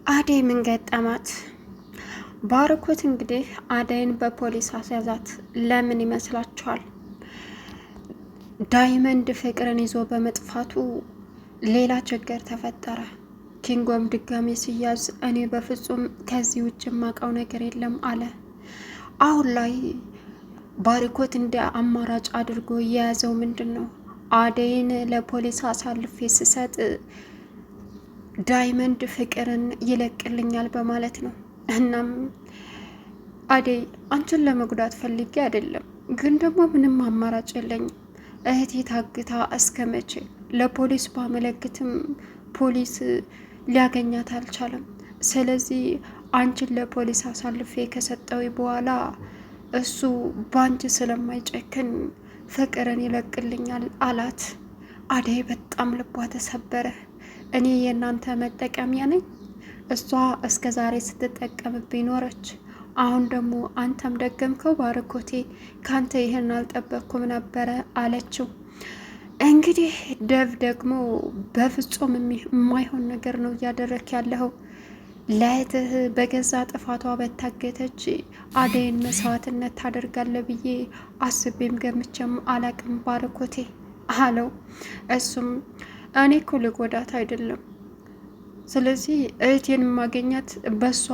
አደይ ምን ገጠማት? ባርኮት እንግዲህ አደይን በፖሊስ አስያዛት። ለምን ይመስላችኋል? ዳይመንድ ፍቅርን ይዞ በመጥፋቱ ሌላ ችግር ተፈጠረ። ኪንጎም ድጋሜ ሲያዝ እኔ በፍጹም ከዚህ ውጭ የማውቀው ነገር የለም አለ። አሁን ላይ ባርኮት እንደ አማራጭ አድርጎ የያዘው ምንድን ነው? አደይን ለፖሊስ አሳልፌ ስሰጥ ዳይመንድ ፍቅርን ይለቅልኛል በማለት ነው። እናም አደይ አንቺን ለመጉዳት ፈልጌ አይደለም፣ ግን ደግሞ ምንም አማራጭ የለኝም። እህቴ ታግታ እስከ መቼ? ለፖሊስ ባመለክትም ፖሊስ ሊያገኛት አልቻለም። ስለዚህ አንቺን ለፖሊስ አሳልፌ ከሰጠው በኋላ እሱ ባንቺ ስለማይጨክን ፍቅርን ይለቅልኛል አላት። አደይ በጣም ልቧ ተሰበረ። እኔ የእናንተ መጠቀሚያ ነኝ? እሷ እስከ ዛሬ ስትጠቀምብኝ ኖረች። አሁን ደግሞ አንተም ደገምከው ባርኮቴ፣ ካንተ ይህን አልጠበቅኩም ነበረ አለችው። እንግዲህ ደቭ ደግሞ በፍጹም የማይሆን ነገር ነው እያደረክ ያለኸው። ለእህትህ በገዛ ጥፋቷ በታገተች አደይን መስዋዕትነት ታደርጋለ ብዬ አስቤም ገምቼም አላቅም ባርኮቴ አለው። እሱም እኔ እኮ ልጎዳት አይደለም፣ ስለዚህ እህቴን ማገኛት በሷ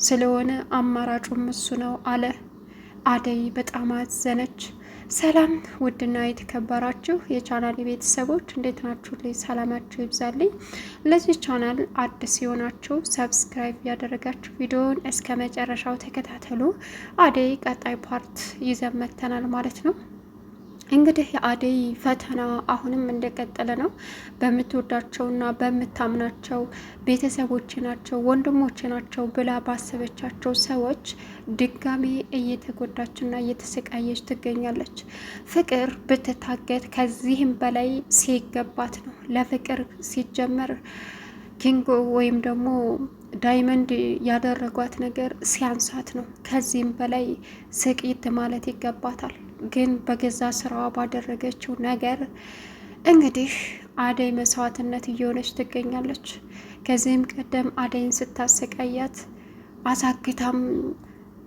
ስለሆነ አማራጩም እሱ ነው አለ። አደይ በጣም አዘነች። ሰላም ውድና የተከበራችሁ የቻናል ቤተሰቦች እንዴት ናችሁ? ላይ ሰላማችሁ ይብዛልኝ። ለዚህ ቻናል አዲስ የሆናችሁ ሰብስክራይብ ያደረጋችሁ ቪዲዮውን እስከ መጨረሻው ተከታተሉ። አደይ ቀጣይ ፓርት ይዘን መጥተናል ማለት ነው። እንግዲህ የአደይ ፈተና አሁንም እንደቀጠለ ነው። በምትወዳቸውና በምታምናቸው ቤተሰቦች ናቸው፣ ወንድሞች ናቸው ብላ ባሰበቻቸው ሰዎች ድጋሜ እየተጎዳችና እየተሰቃየች ትገኛለች። ፍቅር ብትታገት ከዚህም በላይ ሲገባት ነው። ለፍቅር ሲጀመር ኪንጎ ወይም ደግሞ ዳይመንድ ያደረጓት ነገር ሲያንሳት ነው። ከዚህም በላይ ስቂት ማለት ይገባታል። ግን በገዛ ስራዋ ባደረገችው ነገር እንግዲህ አደይ መስዋዕትነት እየሆነች ትገኛለች። ከዚህም ቀደም አደይን ስታሰቃያት አሳግታም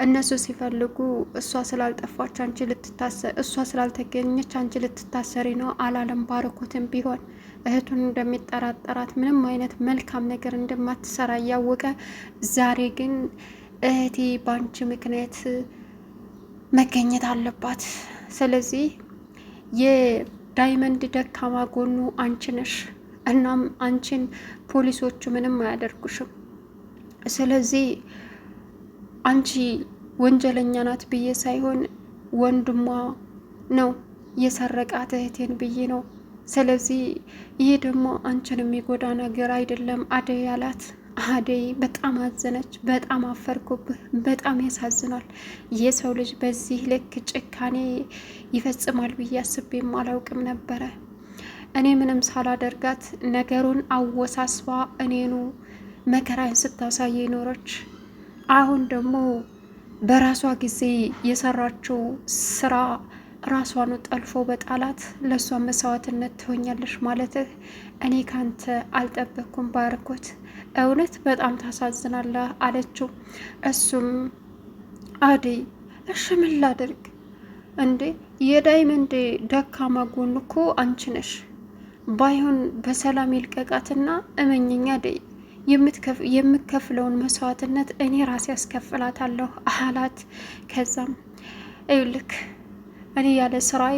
እነሱ ሲፈልጉ እሷ ስላልጠፋች አንቺ ልትታሰር፣ እሷ ስላልተገኘች አንቺ ልትታሰሪ ነው አላለም። ባርኮትም ቢሆን እህቱን እንደሚጠራጠራት ምንም አይነት መልካም ነገር እንደማትሰራ እያወቀ ዛሬ ግን እህቴ በአንቺ ምክንያት መገኘት አለባት። ስለዚህ የዳይመንድ ደካማ ጎኑ አንቺ ነሽ። እናም አንቺን ፖሊሶቹ ምንም አያደርጉሽም። ስለዚህ አንቺ ወንጀለኛ ናት ብዬ ሳይሆን ወንድሟ ነው የሰረቃት እህቴን ብዬ ነው። ስለዚህ ይህ ደግሞ አንቺን የሚጎዳ ነገር አይደለም አደይ አላት። አደይ በጣም አዘነች። በጣም አፈርኩብህ፣ በጣም ያሳዝናል። የሰው ልጅ በዚህ ልክ ጭካኔ ይፈጽማል ብዬ አስቤም አላውቅም ነበረ። እኔ ምንም ሳላደርጋት ነገሩን አወሳስባ እኔኑ መከራን ስታሳይ ኖረች። አሁን ደግሞ በራሷ ጊዜ የሰራችው ስራ ራሷኑ ጠልፎ በጣላት ለእሷ መስዋዕትነት ትሆኛለሽ ማለትህ እኔ ካንተ አልጠበቅኩም ባርኮት፣ እውነት በጣም ታሳዝናለህ አለችው። እሱም አደይ እሺ ምን ላድርግ እንዴ? የዳይመንድ ደካማ ጎን እኮ አንቺ ነሽ። ባይሆን በሰላም ይልቀቃትና እመኝኛ አደይ የምከፍለውን መስዋዕትነት እኔ ራሴ ያስከፍላታለሁ አላት። ከዛም ይልክ እኔ ያለ ስራዬ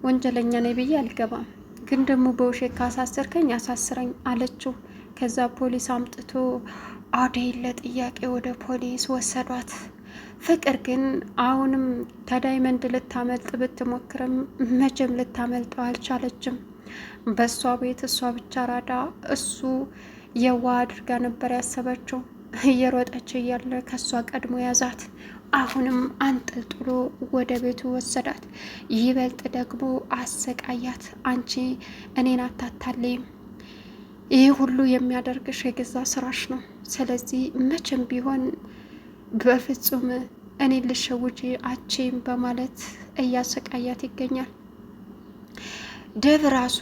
ወንጀለኛ ነኝ ብዬ አልገባም፣ ግን ደግሞ በውሸት ካሳሰርከኝ አሳስረኝ አለችው። ከዛ ፖሊስ አምጥቶ አደይን ለጥያቄ ወደ ፖሊስ ወሰዷት። ፍቅር ግን አሁንም ከዳይመንድ ልታመልጥ ብትሞክርም መቼም ልታመልጠው አልቻለችም። በእሷ ቤት እሷ ብቻ ራዳ፣ እሱ የዋ አድርጋ ነበር ያሰበችው። እየሮጠች እያለ ከእሷ ቀድሞ ያዛት። አሁንም አንጠልጥሎ ወደ ቤቱ ወሰዳት። ይበልጥ ደግሞ አሰቃያት። አንቺ እኔን አታታልይም፣ ይህ ሁሉ የሚያደርግሽ የገዛ ስራሽ ነው። ስለዚህ መቼም ቢሆን በፍጹም እኔን ልሸውጂ አቺም በማለት እያሰቃያት ይገኛል። ደብ ራሱ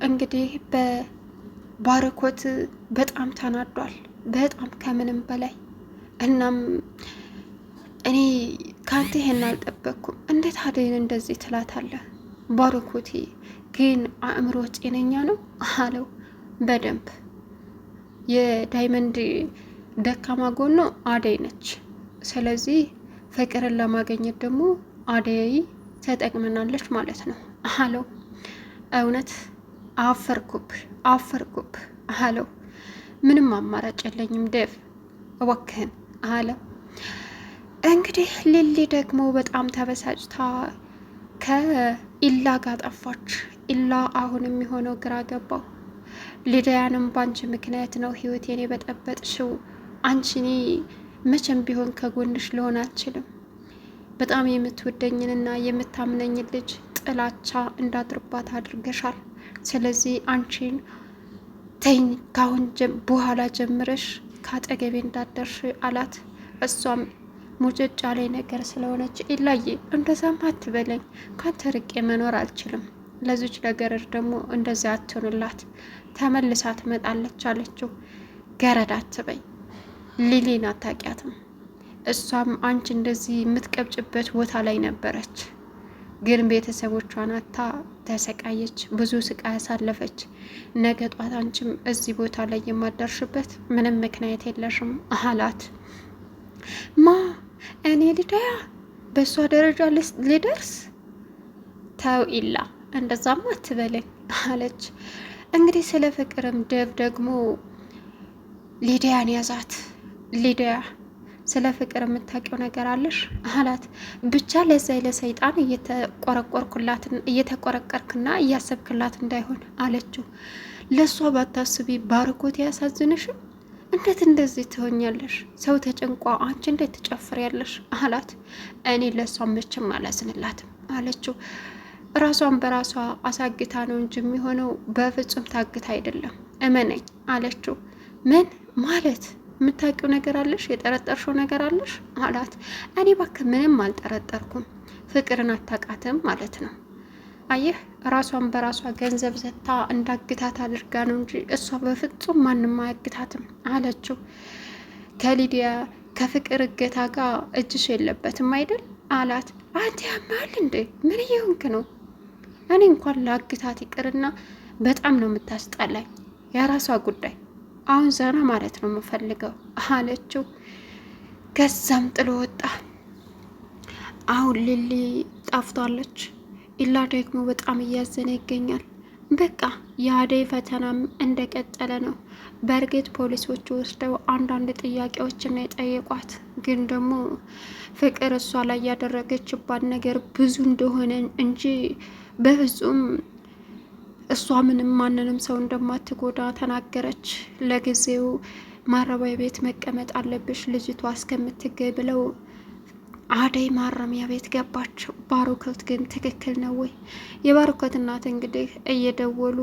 እንግዲህ ባርኮት በጣም ተናዷል፣ በጣም ከምንም በላይ። እናም እኔ ካንተ ይሄን አልጠበቅኩም፣ እንዴት አደይን እንደዚህ ትላታለህ? ባርኮቴ ግን አእምሮ ጤነኛ ነው አለው። በደንብ የዳይመንድ ደካማ ጎኖ አደይ ነች። ስለዚህ ፍቅርን ለማገኘት ደግሞ አደይ ተጠቅመናለች ማለት ነው አለው። እውነት አፈርኩብ አለው። ምንም አማራጭ የለኝም ዴቭ እወክህን አለው። እንግዲህ ሊሊ ደግሞ በጣም ተበሳጭታ ከኢላ ጋር ጠፋች። ኢላ አሁን የሚሆነው ግራ ገባው። ሊዳያንም ባንቺ ምክንያት ነው ህይወቴን የበጠበጥሽው። አንቺ መቼም ቢሆን ከጎንሽ ልሆን አልችልም። በጣም የምትወደኝንና የምታምነኝን ልጅ ጥላቻ እንዳድርባት አድርገሻል። ስለዚህ አንቺን ተይኝ፣ ካሁን በኋላ ጀምረሽ ካጠገቤ እንዳደርሽ አላት። እሷም ሙጭጫ ላይ ነገር ስለሆነች ኢላዬ እንደዛም አትበለኝ፣ ካንተ ርቄ መኖር አልችልም። ለዚች ነገር ደግሞ እንደዚያ አትሆንላት፣ ተመልሳ ትመጣለች አለችው። ገረድ አትበይ፣ ሊሊን አታውቂያትም። እሷም አንቺ እንደዚህ የምትቀብጭበት ቦታ ላይ ነበረች፣ ግን ቤተሰቦቿን አታ ተሰቃየች፣ ብዙ ስቃይ ያሳለፈች። ነገ ጧት አንቺም እዚህ ቦታ ላይ የማደርሽበት ምንም ምክንያት የለሽም አላት። ማ እኔ ልዳያ በእሷ ደረጃ ሊደርስ? ተው ኢላ እንደዛማ አትበለኝ አለች። እንግዲህ ስለ ፍቅርም ደብ ደግሞ ሊዲያን ያዛት። ሊዲያ ስለ ፍቅር የምታውቂው ነገር አለሽ አላት። ብቻ ለዛ ለሰይጣን እየተቆረቀርክና እያሰብክላት እንዳይሆን አለችው። ለእሷ ባታስቢ ባርኮት ያሳዝንሽም? እንዴት እንደዚህ ትሆኛለሽ? ሰው ተጨንቋ አንቺ እንዴት ትጨፍሪያለሽ አላት። እኔ ለእሷ መቼም አላዝንላትም አለችው። ራሷን በራሷ አሳግታ ነው እንጂ የሚሆነው በፍጹም ታግታ አይደለም፣ እመነኝ አለችው። ምን ማለት? የምታውቂው ነገር አለሽ? የጠረጠርሽው ነገር አለሽ አላት። እኔ እባክህ ምንም አልጠረጠርኩም፣ ፍቅርን አታውቃትም ማለት ነው። አየህ ራሷን በራሷ ገንዘብ ዘታ እንዳግታት አድርጋ ነው እንጂ እሷ በፍጹም ማንም አያግታትም አለችው። ከሊዲያ ከፍቅር እገታ ጋር እጅሽ የለበትም አይደል አላት። አንተ ያማል እንዴ? ምን እየሆንክ ነው? እኔ እንኳን ላግታት ይቅርና በጣም ነው የምታስጠላኝ። የራሷ ጉዳይ፣ አሁን ዘና ማለት ነው የምፈልገው አለችው። ከዛም ጥሎ ወጣ። አሁን ሊሊ ጠፍቷለች። ኢላ ደግሞ በጣም እያዘነ ይገኛል። በቃ የአደይ ፈተናም እንደቀጠለ ነው። በእርግጥ ፖሊሶቹ ወስደው አንዳንድ ጥያቄዎችን የጠየቋት፣ ግን ደግሞ ፍቅር እሷ ላይ ያደረገችባት ነገር ብዙ እንደሆነ እንጂ በፍጹም እሷ ምንም ማንንም ሰው እንደማትጎዳ ተናገረች። ለጊዜው ማረሚያ ቤት መቀመጥ አለብሽ ልጅቷ እስከምትገኝ ብለው አደይ ማረሚያ ቤት ገባች። ባርኮት ግን ትክክል ነው ወይ? የባርኮት እናት እንግዲህ እየደወሉ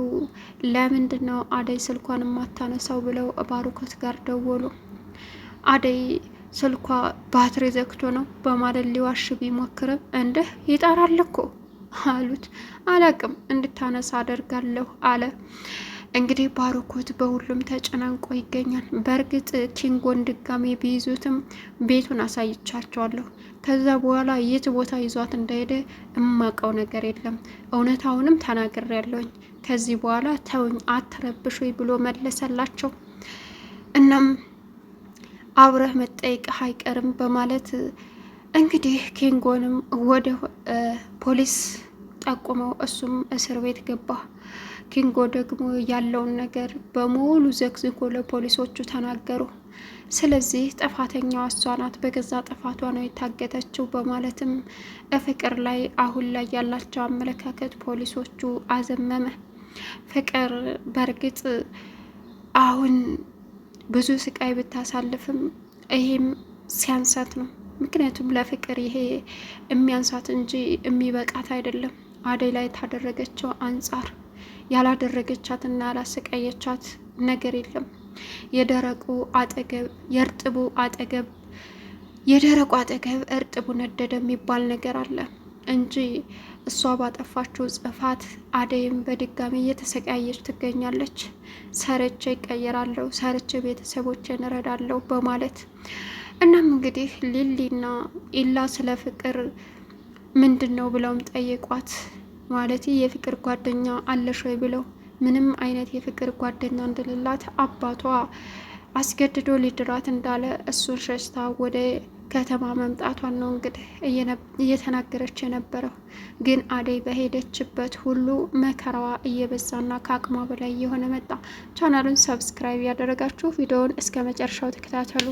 ለምንድን ነው አደይ ስልኳን የማታነሳው ብለው ባርኮት ጋር ደወሉ። አደይ ስልኳ ባትሪ ዘግቶ ነው በማለት ሊዋሽ ቢሞክርም እንደ ይጠራል እኮ አሉት። አላቅም እንድታነሳ አደርጋለሁ አለ። እንግዲህ ባርኮት በሁሉም ተጨናንቆ ይገኛል። በእርግጥ ኪንጎን ድጋሜ ቢይዙትም ቤቱን አሳይቻቸዋለሁ። ከዛ በኋላ የት ቦታ ይዟት እንደሄደ እማቀው ነገር የለም። እውነታውንም ተናግሬያለሁኝ። ከዚህ በኋላ ተውኝ፣ አትረብሽ ብሎ መለሰላቸው። እናም አብረህ መጠየቅህ አይቀርም በማለት እንግዲህ ኪንጎንም ወደ ፖሊስ ጠቁመው እሱም እስር ቤት ገባ። ኪንጎ ደግሞ ያለውን ነገር በሙሉ ዘግዝጎ ለፖሊሶቹ ተናገሩ። ስለዚህ ጥፋተኛዋ እሷ ናት፣ በገዛ ጥፋቷ ነው የታገተችው በማለትም ፍቅር ላይ አሁን ላይ ያላቸው አመለካከት ፖሊሶቹ አዘመመ። ፍቅር በእርግጥ አሁን ብዙ ስቃይ ብታሳልፍም ይሄም ሲያንሳት ነው። ምክንያቱም ለፍቅር ይሄ የሚያንሳት እንጂ የሚበቃት አይደለም። አደይ ላይ ታደረገችው አንጻር ያላደረገቻትና ያላሰቃየቻት ነገር የለም። የደረቁ አጠገብ እርጥቡ ነደደ የሚባል ነገር አለ እንጂ እሷ ባጠፋችው ጽፋት አደይም በድጋሚ እየተሰቃየች ትገኛለች። ሰርቼ ይቀየራለሁ፣ ሰርቼ ቤተሰቦችን እረዳለሁ በማለት እናም እንግዲህ ሊሊና ኢላ ስለ ፍቅር ምንድን ነው ብለውም ጠይቋት። ማለት የፍቅር ጓደኛ አለሽ ወይ ብለው ምንም አይነት የፍቅር ጓደኛ እንደሌላት አባቷ አስገድዶ ሊድራት እንዳለ እሱን ሸሽታ ወደ ከተማ መምጣቷን ነው እንግዲህ እየተናገረች የነበረው። ግን አደይ በሄደችበት ሁሉ መከራዋ እየበዛና ከአቅሟ በላይ እየሆነ መጣ። ቻናሉን ሰብስክራይብ ያደረጋችሁ ቪዲዮውን እስከ መጨረሻው ተከታተሉ።